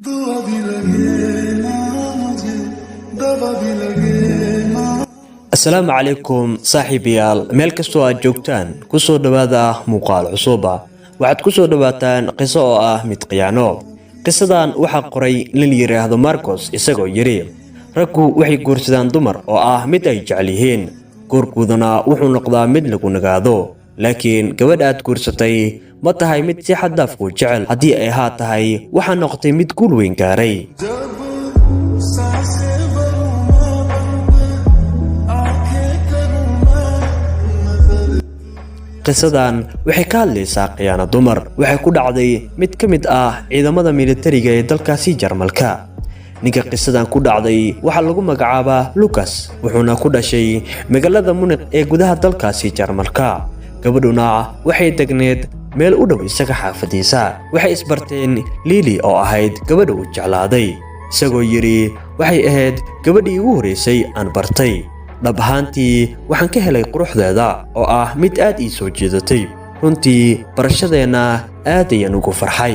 दुआ भी लगे ना मुझे दवा भी लगे ना السلام عليكم صاحبيال meel kastoo aad joogtaan ku soo dhawaada muuqaal cusub waxaad ku soo dhawaataan qiso oo ah mid qiyaano qisadan waxa qoray nin yiraahdo Marcos isagoo yiri raggu waxay guursadaan dumar oo ah mid ay jecel yihiin guurkoodana wuxuu noqdaa mid lagu nagaado laakiin gabadha aad guursatay ma tahay mid si xad dhaaf u jecel hadii ay haa tahay waxa noqotay mid guul weyn gaaray qisadan waxay ka hadlaysaa qiyaano dumar waxay ku dhacday mid ka mid ah ciidamada militariga ee dalkaasi Jarmalka ninka qisadan ku dhacday waxa lagu magacaabaa Lucas wuxuuna ku dhashay magaalada Munich ee gudaha dalkaasi Jarmalka gabadhuna waxay degneed meel u dhow isaga xaafadiisa waxay isbarteen Lily oo ahayd gabadha uu jeclaaday isagoo yiri waxay ahayd gabadhii ugu horeysay aan bartay dhab ahaantii waxaan ka helay quruxdeeda oo ah mid aad ii soo jeedatay runtii barashadeena aad ayaan ugu farxay